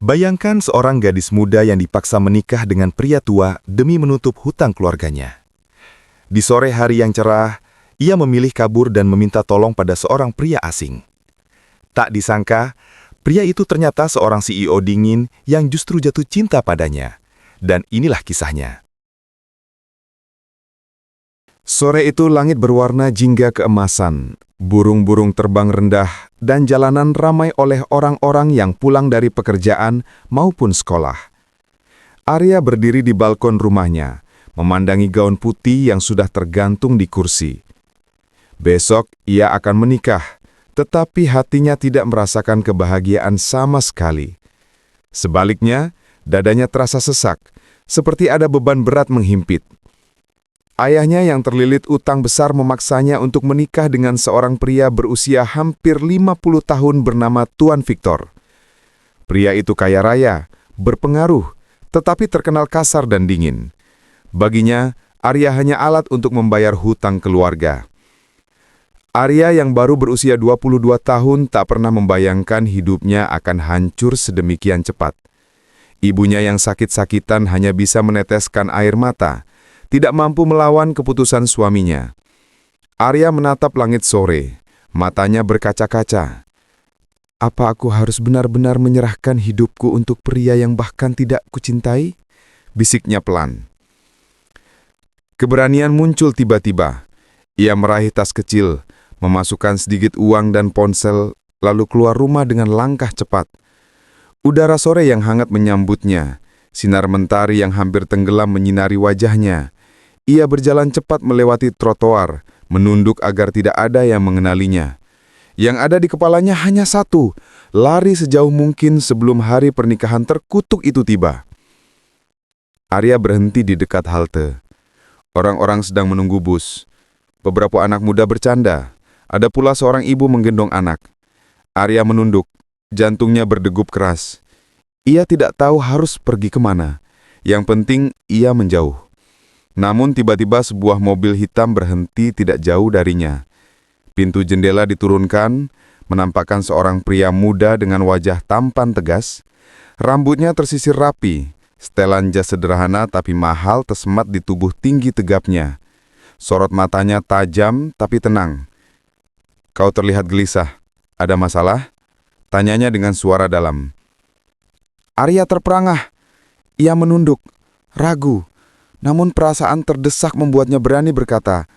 Bayangkan seorang gadis muda yang dipaksa menikah dengan pria tua demi menutup hutang keluarganya. Di sore hari yang cerah, ia memilih kabur dan meminta tolong pada seorang pria asing. Tak disangka, pria itu ternyata seorang CEO dingin yang justru jatuh cinta padanya. Dan inilah kisahnya. Sore itu langit berwarna jingga keemasan, burung-burung terbang rendah, dan jalanan ramai oleh orang-orang yang pulang dari pekerjaan maupun sekolah. Arya berdiri di balkon rumahnya, memandangi gaun putih yang sudah tergantung di kursi. Besok ia akan menikah, tetapi hatinya tidak merasakan kebahagiaan sama sekali. Sebaliknya, dadanya terasa sesak, seperti ada beban berat menghimpit. Ayahnya yang terlilit utang besar memaksanya untuk menikah dengan seorang pria berusia hampir 50 tahun bernama Tuan Victor. Pria itu kaya raya, berpengaruh, tetapi terkenal kasar dan dingin. Baginya, Arya hanya alat untuk membayar hutang keluarga. Arya yang baru berusia 22 tahun tak pernah membayangkan hidupnya akan hancur sedemikian cepat. Ibunya yang sakit-sakitan hanya bisa meneteskan air mata, tidak mampu melawan keputusan suaminya. Arya menatap langit sore, matanya berkaca-kaca. Apa aku harus benar-benar menyerahkan hidupku untuk pria yang bahkan tidak kucintai? Bisiknya pelan. Keberanian muncul tiba-tiba. Ia meraih tas kecil, memasukkan sedikit uang dan ponsel, lalu keluar rumah dengan langkah cepat. Udara sore yang hangat menyambutnya, sinar mentari yang hampir tenggelam menyinari wajahnya. Ia berjalan cepat melewati trotoar, menunduk agar tidak ada yang mengenalinya. Yang ada di kepalanya hanya satu, lari sejauh mungkin sebelum hari pernikahan terkutuk itu tiba. Arya berhenti di dekat halte. Orang-orang sedang menunggu bus. Beberapa anak muda bercanda. Ada pula seorang ibu menggendong anak. Arya menunduk, jantungnya berdegup keras. Ia tidak tahu harus pergi kemana. Yang penting ia menjauh. Namun tiba-tiba sebuah mobil hitam berhenti tidak jauh darinya. Pintu jendela diturunkan, menampakkan seorang pria muda dengan wajah tampan tegas. Rambutnya tersisir rapi, setelan jas sederhana tapi mahal tersemat di tubuh tinggi tegapnya. Sorot matanya tajam tapi tenang. Kau terlihat gelisah. Ada masalah? Tanyanya dengan suara dalam. Arya terperangah. Ia menunduk, ragu. Namun perasaan terdesak membuatnya berani berkata,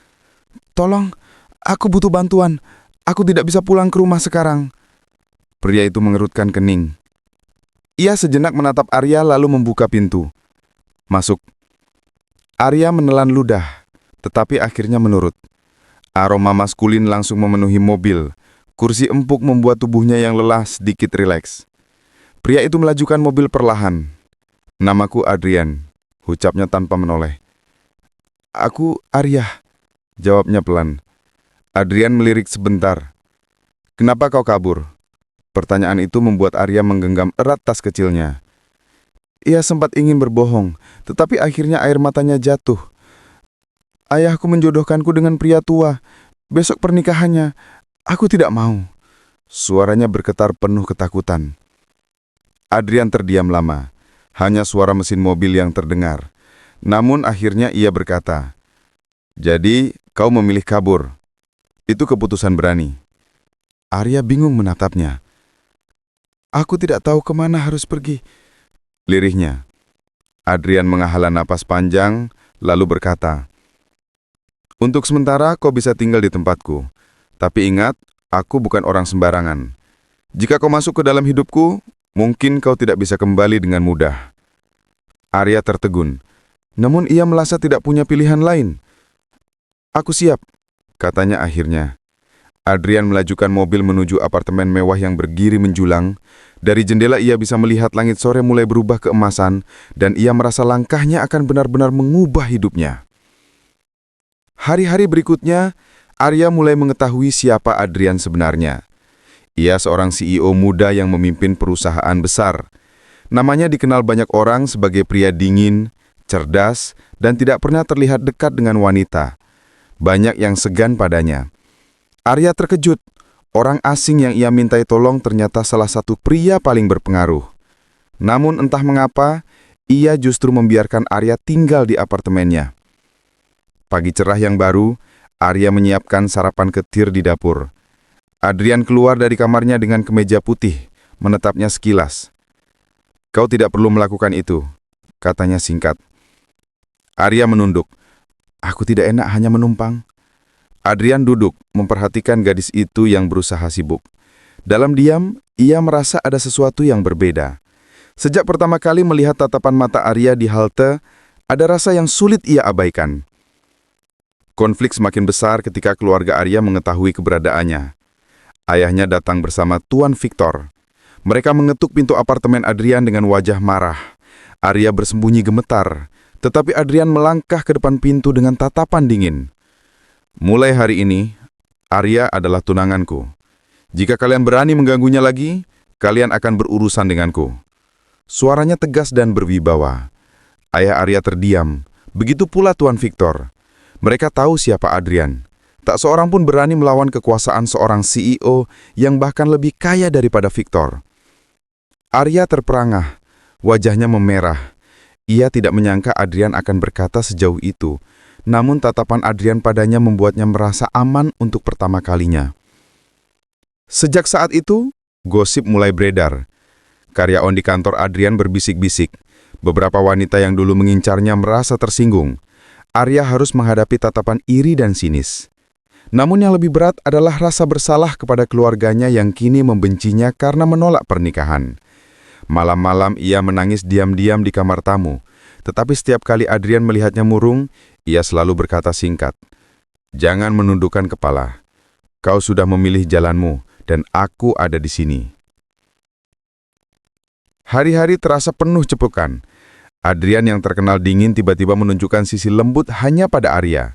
"Tolong, aku butuh bantuan. Aku tidak bisa pulang ke rumah sekarang." Pria itu mengerutkan kening. Ia sejenak menatap Arya lalu membuka pintu. Masuk. Arya menelan ludah, tetapi akhirnya menurut. Aroma maskulin langsung memenuhi mobil. Kursi empuk membuat tubuhnya yang lelah sedikit rileks. Pria itu melajukan mobil perlahan. "Namaku Adrian," ucapnya tanpa menoleh. "Aku Arya," jawabnya pelan. Adrian melirik sebentar. "Kenapa kau kabur?" Pertanyaan itu membuat Arya menggenggam erat tas kecilnya. Ia sempat ingin berbohong, tetapi akhirnya air matanya jatuh. "Ayahku menjodohkanku dengan pria tua. Besok pernikahannya. Aku tidak mau." Suaranya bergetar penuh ketakutan. Adrian terdiam lama. Hanya suara mesin mobil yang terdengar. Namun akhirnya ia berkata, "Jadi kau memilih kabur. Itu keputusan berani." Arya bingung menatapnya. "Aku tidak tahu kemana harus pergi," lirihnya. Adrian menghela napas panjang, lalu berkata, "Untuk sementara kau bisa tinggal di tempatku. Tapi ingat, aku bukan orang sembarangan. Jika kau masuk ke dalam hidupku, mungkin kau tidak bisa kembali dengan mudah." Arya tertegun, namun ia merasa tidak punya pilihan lain. "Aku siap," katanya akhirnya. Adrian melajukan mobil menuju apartemen mewah yang berdiri menjulang. Dari jendela ia bisa melihat langit sore mulai berubah keemasan, dan ia merasa langkahnya akan benar-benar mengubah hidupnya. Hari-hari berikutnya, Arya mulai mengetahui siapa Adrian sebenarnya. Ia seorang CEO muda yang memimpin perusahaan besar. Namanya dikenal banyak orang sebagai pria dingin, cerdas, dan tidak pernah terlihat dekat dengan wanita. Banyak yang segan padanya. Arya terkejut. Orang asing yang ia mintai tolong ternyata salah satu pria paling berpengaruh. Namun entah mengapa, ia justru membiarkan Arya tinggal di apartemennya. Pagi cerah yang baru, Arya menyiapkan sarapan ketir di dapur. Adrian keluar dari kamarnya dengan kemeja putih, menetapnya sekilas. "Kau tidak perlu melakukan itu," katanya singkat. Arya menunduk. "Aku tidak enak hanya menumpang." Adrian duduk, memperhatikan gadis itu yang berusaha sibuk. Dalam diam, ia merasa ada sesuatu yang berbeda. Sejak pertama kali melihat tatapan mata Arya di halte, ada rasa yang sulit ia abaikan. Konflik semakin besar ketika keluarga Arya mengetahui keberadaannya. Ayahnya datang bersama Tuan Victor. Mereka mengetuk pintu apartemen Adrian dengan wajah marah. Arya bersembunyi gemetar, tetapi Adrian melangkah ke depan pintu dengan tatapan dingin. "Mulai hari ini, Arya adalah tunanganku. Jika kalian berani mengganggunya lagi, kalian akan berurusan denganku." Suaranya tegas dan berwibawa. Ayah Arya terdiam, begitu pula Tuan Victor. Mereka tahu siapa Adrian. Tak seorang pun berani melawan kekuasaan seorang CEO yang bahkan lebih kaya daripada Victor. Arya terperangah, wajahnya memerah. Ia tidak menyangka Adrian akan berkata sejauh itu. Namun tatapan Adrian padanya membuatnya merasa aman untuk pertama kalinya. Sejak saat itu, gosip mulai beredar. Karyawan di kantor Adrian berbisik-bisik. Beberapa wanita yang dulu mengincarnya merasa tersinggung. Arya harus menghadapi tatapan iri dan sinis. Namun yang lebih berat adalah rasa bersalah kepada keluarganya yang kini membencinya karena menolak pernikahan. Malam-malam ia menangis diam-diam di kamar tamu. Tetapi setiap kali Adrian melihatnya murung, ia selalu berkata singkat, "Jangan menundukkan kepala. Kau sudah memilih jalanmu, dan aku ada di sini." Hari-hari terasa penuh cepukan. Adrian yang terkenal dingin tiba-tiba menunjukkan sisi lembut hanya pada Arya.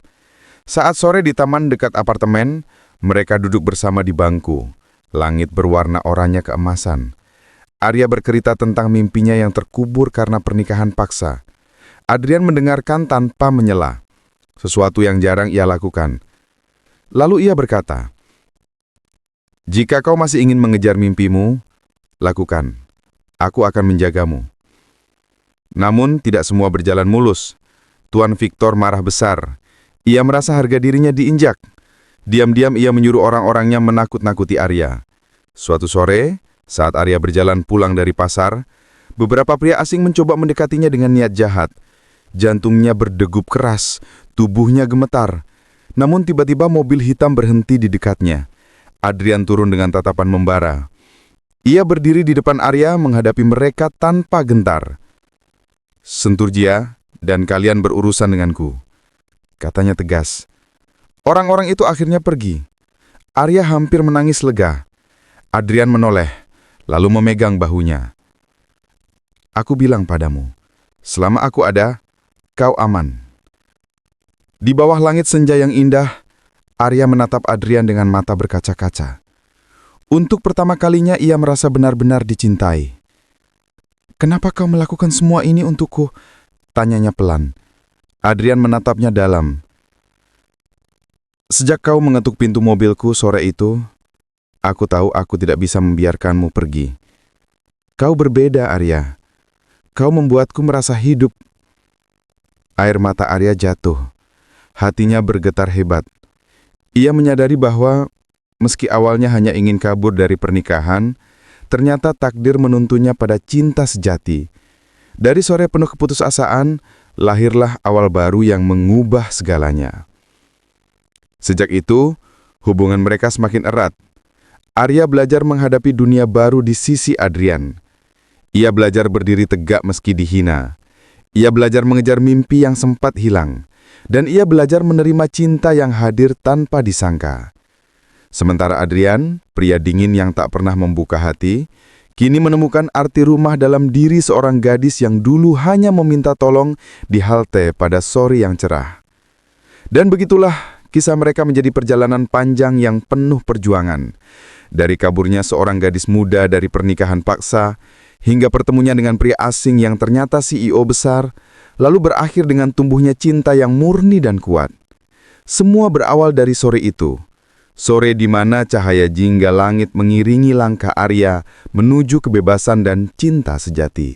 Saat sore di taman dekat apartemen, mereka duduk bersama di bangku. Langit berwarna oranye keemasan. Arya bercerita tentang mimpinya yang terkubur karena pernikahan paksa. Adrian mendengarkan tanpa menyela, sesuatu yang jarang ia lakukan. Lalu ia berkata, "Jika kau masih ingin mengejar mimpimu, lakukan. Aku akan menjagamu." Namun tidak semua berjalan mulus. Tuan Victor marah besar. Ia merasa harga dirinya diinjak. Diam-diam ia menyuruh orang-orangnya menakut-nakuti Arya. Suatu sore, saat Arya berjalan pulang dari pasar, beberapa pria asing mencoba mendekatinya dengan niat jahat. Jantungnya berdegup keras, tubuhnya gemetar. Namun tiba-tiba mobil hitam berhenti di dekatnya. Adrian turun dengan tatapan membara. Ia berdiri di depan Arya menghadapi mereka tanpa gentar. "Sentur dia, dan kalian berurusan denganku," katanya tegas. Orang-orang itu akhirnya pergi. Arya hampir menangis lega. Adrian menoleh, lalu memegang bahunya. "Aku bilang padamu, selama aku ada, kau aman." Di bawah langit senja yang indah, Arya menatap Adrian dengan mata berkaca-kaca. Untuk pertama kalinya ia merasa benar-benar dicintai. "Kenapa kau melakukan semua ini untukku?" tanyanya pelan. Adrian menatapnya dalam. "Sejak kau mengetuk pintu mobilku sore itu, aku tahu aku tidak bisa membiarkanmu pergi. Kau berbeda, Arya. Kau membuatku merasa hidup." Air mata Arya jatuh. Hatinya bergetar hebat. Ia menyadari bahwa, meski awalnya hanya ingin kabur dari pernikahan, ternyata takdir menuntunnya pada cinta sejati. Dari sore penuh keputusasaan, lahirlah awal baru yang mengubah segalanya. Sejak itu, hubungan mereka semakin erat. Arya belajar menghadapi dunia baru di sisi Adrian. Ia belajar berdiri tegak meski dihina. Ia belajar mengejar mimpi yang sempat hilang. Dan ia belajar menerima cinta yang hadir tanpa disangka. Sementara Adrian, pria dingin yang tak pernah membuka hati, kini menemukan arti rumah dalam diri seorang gadis yang dulu hanya meminta tolong di halte pada sore yang cerah. Dan begitulah kisah mereka menjadi perjalanan panjang yang penuh perjuangan. Dari kaburnya seorang gadis muda dari pernikahan paksa, hingga pertemunya dengan pria asing yang ternyata CEO besar, lalu berakhir dengan tumbuhnya cinta yang murni dan kuat. Semua berawal dari sore itu. Sore di mana cahaya jingga langit mengiringi langkah Arya menuju kebebasan dan cinta sejati.